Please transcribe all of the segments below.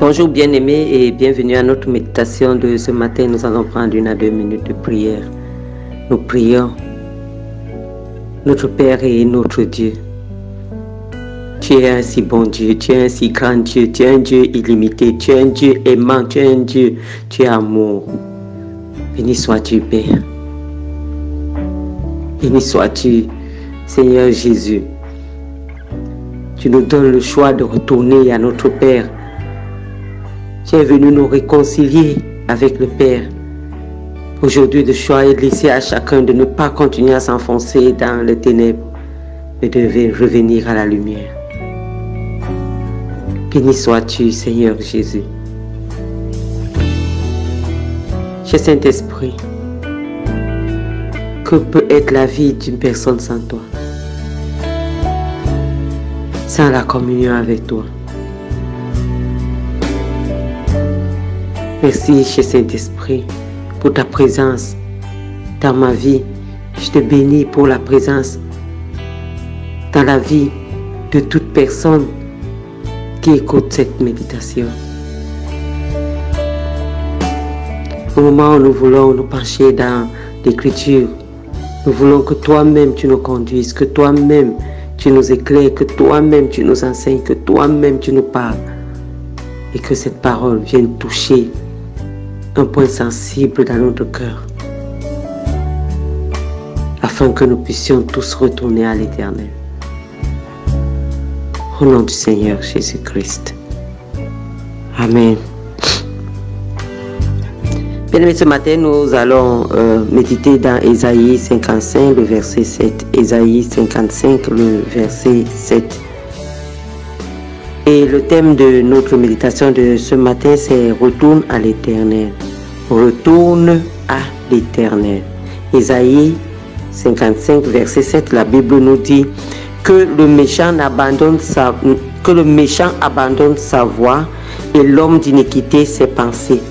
Bonjour bien-aimés et bienvenue à notre méditation de ce matin. Nous allons prendre 1 à 2 minutes de prière. Nous prions. Notre Père et notre Dieu. Tu es un si bon Dieu, tu es un si grand Dieu, tu es un Dieu illimité, tu es un Dieu aimant, tu es un Dieu, tu es amour. Béni sois-tu, Père. Béni sois-tu, Seigneur Jésus. Tu nous donnes le choix de retourner à notre Père. Tu es venu nous réconcilier avec le Père. Aujourd'hui, le choix est laissé à chacun de ne pas continuer à s'enfoncer dans les ténèbres, mais de revenir à la lumière. Béni sois-tu, Seigneur Jésus. Cher Saint-Esprit, que peut être la vie d'une personne sans toi? Sans la communion avec toi. Merci, cher Saint-Esprit, pour ta présence dans ma vie. Je te bénis pour la présence dans la vie de toute personne qui écoute cette méditation. Au moment où nous voulons nous pencher dans l'Écriture, nous voulons que toi-même tu nous conduises, que toi-même tu nous éclaires, que toi-même tu nous enseignes, que toi-même tu nous parles et que cette parole vienne toucher un point sensible dans notre cœur afin que nous puissions tous retourner à l'Éternel. Au nom du Seigneur Jésus-Christ. Amen. Bien-aimés, ce matin, nous allons méditer dans Ésaïe 55, le verset 7. Ésaïe 55, le verset 7. Et le thème de notre méditation de ce matin, c'est « Retourne à l'Éternel ». Retourne à l'Éternel. Ésaïe 55, verset 7, la Bible nous dit que le méchant abandonne sa voie et l'homme d'iniquité ses pensées.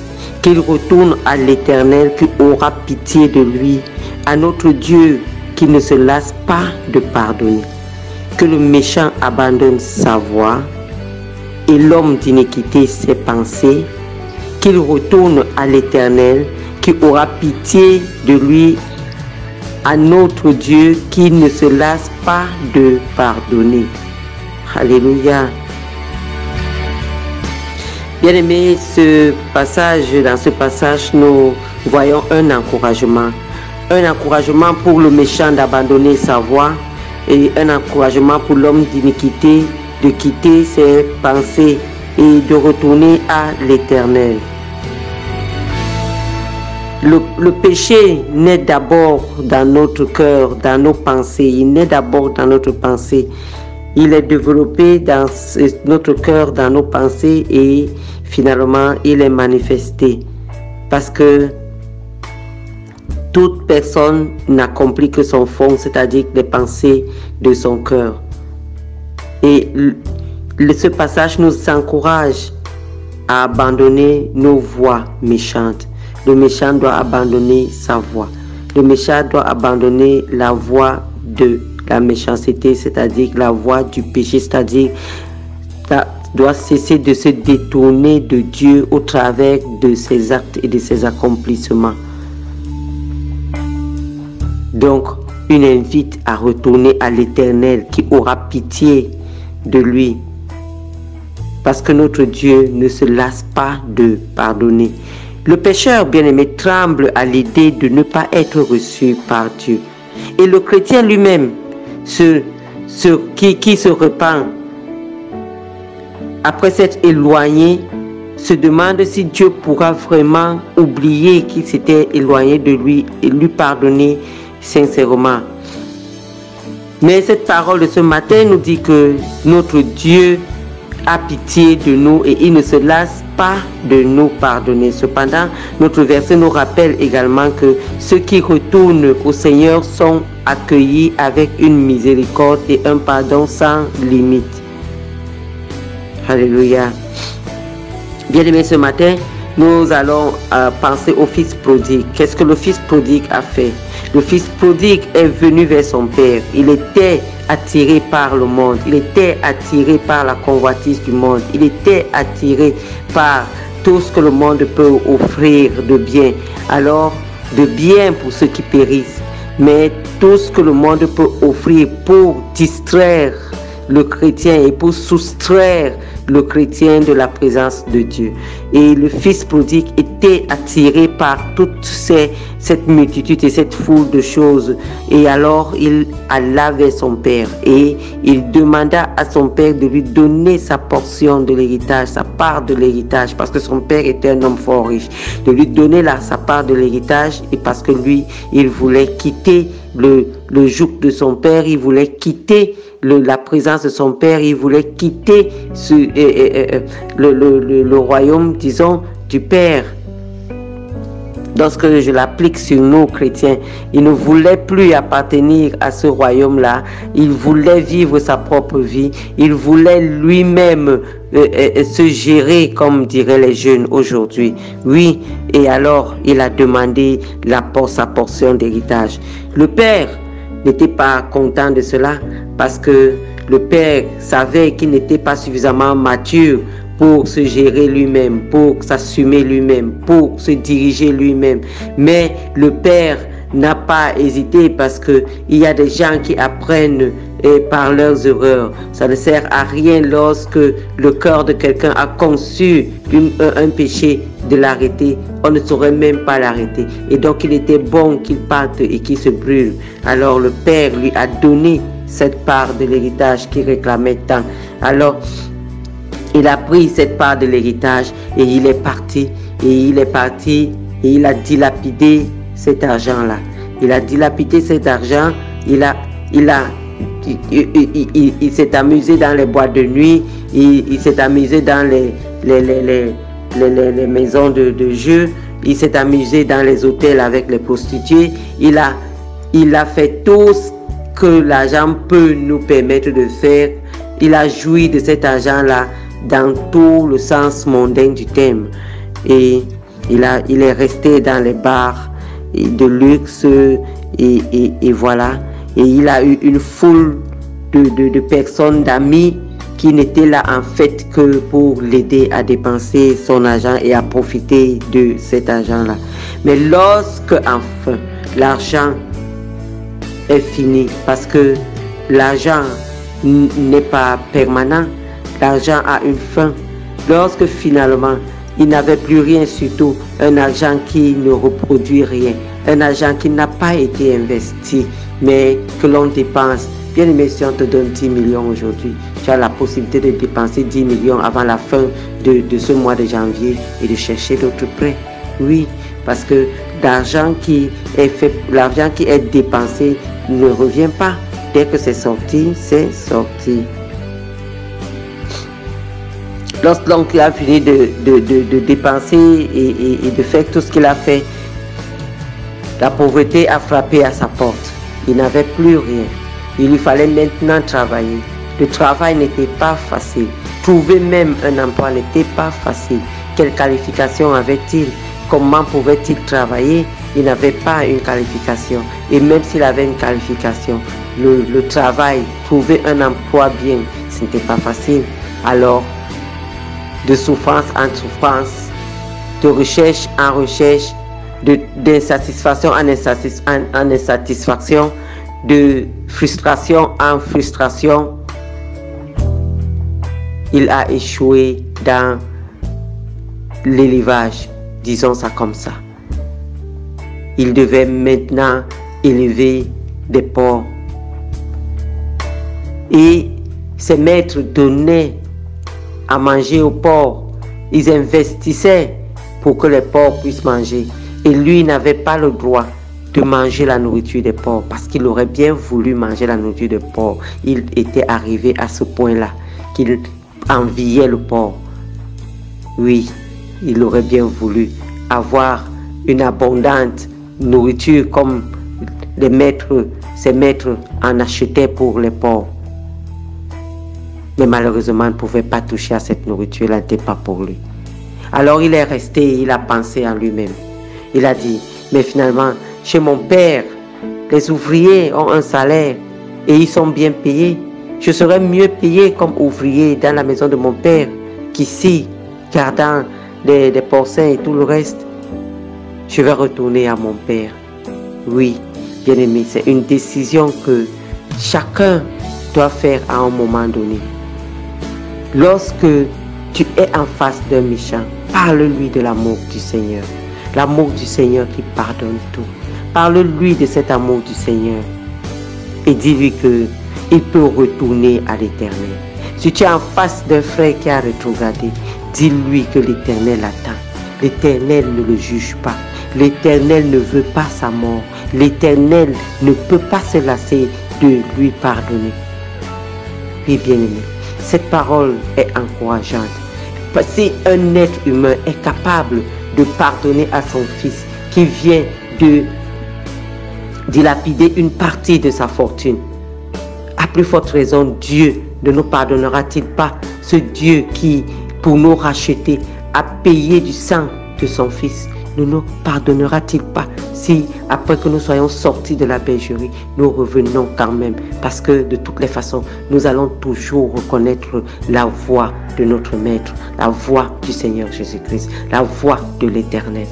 Qu'il retourne à l'Éternel qui aura pitié de lui, à notre Dieu qui ne se lasse pas de pardonner. Que le méchant abandonne sa voie et l'homme d'iniquité ses pensées, qu'il retourne à l'Éternel qui aura pitié de lui, à notre Dieu qui ne se lasse pas de pardonner. Alléluia. Bien-aimés, dans ce passage, nous voyons un encouragement. Un encouragement pour le méchant d'abandonner sa voie et un encouragement pour l'homme d'iniquité de quitter ses pensées et de retourner à l'Éternel. Le péché naît d'abord dans notre cœur, dans nos pensées. Il naît d'abord dans notre pensée. Il est développé dans notre cœur, dans nos pensées et finalement il est manifesté. Parce que toute personne n'accomplit que son fond, c'est-à-dire les pensées de son cœur. Et ce passage nous encourage à abandonner nos voies méchantes. Le méchant doit abandonner sa voie. Le méchant doit abandonner la voie de la méchanceté, c'est-à-dire la voie du péché, c'est-à-dire doit cesser de se détourner de Dieu au travers de ses actes et de ses accomplissements. Donc, une invite à retourner à l'Éternel qui aura pitié de lui. Parce que notre Dieu ne se lasse pas de pardonner. Le pécheur bien-aimé tremble à l'idée de ne pas être reçu par Dieu. Et le chrétien lui-même, qui se repent, après s'être éloigné, se demande si Dieu pourra vraiment oublier qu'il s'était éloigné de lui et lui pardonner sincèrement. Mais cette parole de ce matin nous dit que notre Dieu a pitié de nous et il ne se lasse pas de nous pardonner. Cependant, notre verset nous rappelle également que ceux qui retournent au Seigneur sont accueillis avec une miséricorde et un pardon sans limite. Alléluia. Bien-aimés, ce matin, nous allons penser au fils prodigue. Qu'est-ce que le fils prodigue a fait? Le fils prodigue est venu vers son père. Il était attiré par le monde, il était attiré par la convoitise du monde, il était attiré par tout ce que le monde peut offrir de bien. Alors, de bien pour ceux qui périssent, mais tout ce que le monde peut offrir pour distraire le chrétien et pour soustraire le chrétien de la présence de Dieu. Et le fils prodigue était attiré par toute cette multitude et cette foule de choses. Et alors il alla vers son père et il demanda à son père de lui donner sa portion de l'héritage, sa part de l'héritage, parce que son père était un homme fort riche, de lui donner sa part de l'héritage, et parce que lui, il voulait quitter le joug de son père, il voulait quitter la présence de son père, il voulait quitter le royaume, disons, du père. Lorsque je l'applique sur nous chrétiens, il ne voulait plus appartenir à ce royaume-là, il voulait vivre sa propre vie, il voulait lui-même se gérer, comme diraient les jeunes aujourd'hui. Oui, et alors il a demandé sa portion d'héritage. Le père n'était pas content de cela, parce que le père savait qu'il n'était pas suffisamment mature pour se gérer lui-même, pour s'assumer lui-même, pour se diriger lui-même. Mais le père n'a pas hésité, parce que il y a des gens qui apprennent par leurs erreurs. Ça ne sert à rien lorsque le cœur de quelqu'un a conçu un péché de l'arrêter. On ne saurait même pas l'arrêter. Et donc il était bon qu'il parte et qu'il se brûle. Alors le père lui a donné cette part de l'héritage qu'il réclamait tant. Alors il a pris cette part de l'héritage et il est parti. Et il a dilapidé cet argent-là. Il a dilapidé cet argent. Il s'est amusé dans les boîtes de nuit. Il s'est amusé dans les maisons de jeu. Il s'est amusé dans les hôtels avec les prostituées. Il a fait tout ce que l'argent peut nous permettre de faire. Il a joui de cet argent-là dans tout le sens mondain du terme. Et il est resté dans les bars de luxe et voilà. Et il a eu une foule de personnes, d'amis qui n'étaient là en fait que pour l'aider à dépenser son argent et à profiter de cet argent-là. Mais lorsque enfin l'argent est fini, parce que l'argent n'est pas permanent, l'argent a une fin. Lorsque finalement il n'avait plus rien, surtout un argent qui ne reproduit rien, un argent qui n'a pas été investi, mais que l'on dépense. Bien aimé, si on te donne 10 millions aujourd'hui, tu as la possibilité de dépenser 10 millions avant la fin de ce mois de janvier et de chercher d'autres prêts. Oui, parce que l'argent qui est dépensé ne revient pas. Dès que c'est sorti, c'est sorti. Lorsque l'oncle a fini de dépenser et de faire tout ce qu'il a fait, la pauvreté a frappé à sa porte. Il n'avait plus rien. Il lui fallait maintenant travailler. Le travail n'était pas facile. Trouver même un emploi n'était pas facile. Quelle qualification avait-il? Comment pouvait-il travailler? Il n'avait pas une qualification. Et même s'il avait une qualification, le travail, trouver un emploi bien, ce n'était pas facile. Alors, de souffrance en souffrance, de recherche en recherche, d'insatisfaction en insatisfaction, de frustration en frustration, il a échoué dans l'élevage, disons ça comme ça. Il devait maintenant élever des porcs. Et ses maîtres donnaient à manger aux porcs. Ils investissaient pour que les porcs puissent manger. Et lui n'avait pas le droit de manger la nourriture des porcs, parce qu'il aurait bien voulu manger la nourriture des porcs. Il était arrivé à ce point-là qu'il enviait le porc. Oui, il aurait bien voulu avoir une abondante nourriture comme ses maîtres en achetaient pour les porcs. Mais malheureusement, il ne pouvait pas toucher à cette nourriture, elle n'était pas pour lui. Alors il est resté, il a pensé en lui-même. Il a dit, mais finalement, chez mon père, les ouvriers ont un salaire et ils sont bien payés. Je serais mieux payé comme ouvrier dans la maison de mon père qu'ici, gardant des porcins et tout le reste. Je vais retourner à mon père. Oui, bien-aimé, c'est une décision que chacun doit faire à un moment donné. Lorsque tu es en face d'un méchant, parle-lui de l'amour du Seigneur. L'amour du Seigneur qui pardonne tout. Parle-lui de cet amour du Seigneur. Et dis-lui qu'il peut retourner à l'Éternel. Si tu es en face d'un frère qui a rétrogradé, dis-lui que l'Éternel attend. L'Éternel ne le juge pas. L'Éternel ne veut pas sa mort. L'Éternel ne peut pas se lasser de lui pardonner. Oui, bien-aimé, cette parole est encourageante. Si un être humain est capable de pardonner à son fils qui vient de dilapider une partie de sa fortune, à plus forte raison, Dieu ne nous pardonnera-t-il pas? Ce Dieu qui, pour nous racheter, a payé du sang de son fils, ne nous pardonnera-t-il pas si, après que nous soyons sortis de la bergerie, nous revenons quand même? Parce que de toutes les façons, nous allons toujours reconnaître la voix de notre Maître, la voix du Seigneur Jésus-Christ, la voix de l'Éternel.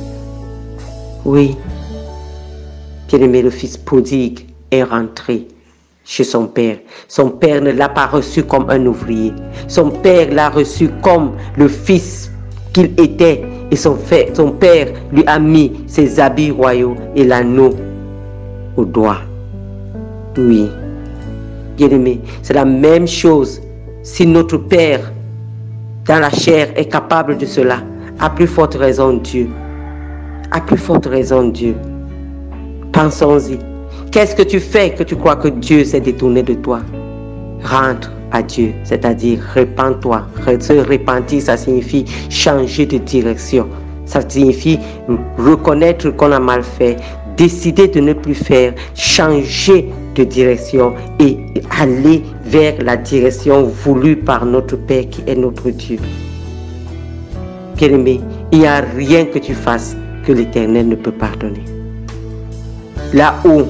Oui, bien-aimé, le fils prodigue est rentré chez son père. Son père ne l'a pas reçu comme un ouvrier. Son père l'a reçu comme le fils qu'il était. Et son père lui a mis ses habits royaux et l'anneau au doigt. Oui, bien-aimé, c'est la même chose. Si notre Père dans la chair est capable de cela, à plus forte raison Dieu. À plus forte raison Dieu. Pensons-y. Qu'est-ce que tu fais que tu crois que Dieu s'est détourné de toi? Rentre à Dieu, c'est-à-dire répands-toi. Se repentir, ça signifie changer de direction. Ça signifie reconnaître qu'on a mal fait, décider de ne plus faire, changer de direction et aller vers la direction voulue par notre Père qui est notre Dieu. Bien-aimé, il n'y a rien que tu fasses que l'Éternel ne peut pardonner. Là où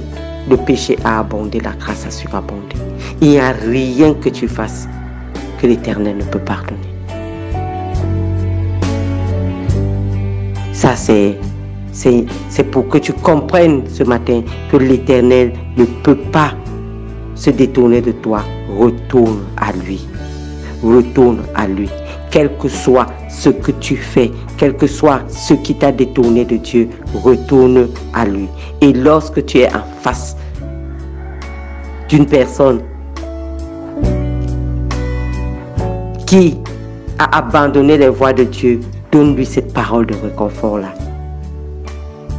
le péché a abondé, la grâce a surabondé. Il n'y a rien que tu fasses que l'Éternel ne peut pardonner. Ça, c'est pour que tu comprennes ce matin que l'Éternel ne peut pas se détourner de toi. Retourne à lui. Retourne à lui. Quel que soit ce que tu fais, quel que soit ce qui t'a détourné de Dieu, retourne à lui. Et lorsque tu es en face d'une personne qui a abandonné les voies de Dieu, donne-lui cette parole de réconfort-là.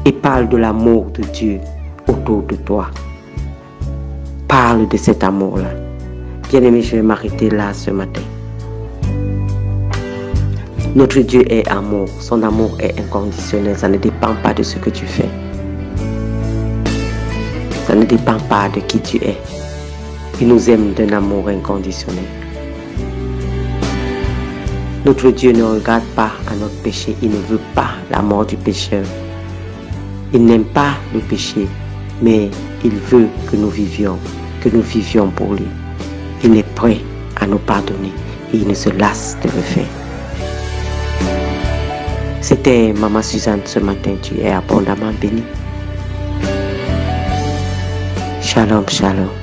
Et parle de l'amour de Dieu autour de toi. Parle de cet amour-là. Bien-aimé, je vais m'arrêter là ce matin. Notre Dieu est amour. Son amour est inconditionnel. Ça ne dépend pas de ce que tu fais. Ça ne dépend pas de qui tu es. Il nous aime d'un amour inconditionnel. Notre Dieu ne regarde pas à notre péché. Il ne veut pas la mort du pécheur. Il n'aime pas le péché, mais il veut que nous vivions pour lui. Il est prêt à nous pardonner et il ne se lasse de le faire. C'était Maman Suzanne ce matin. Tu es abondamment bénie. Shalom, shalom.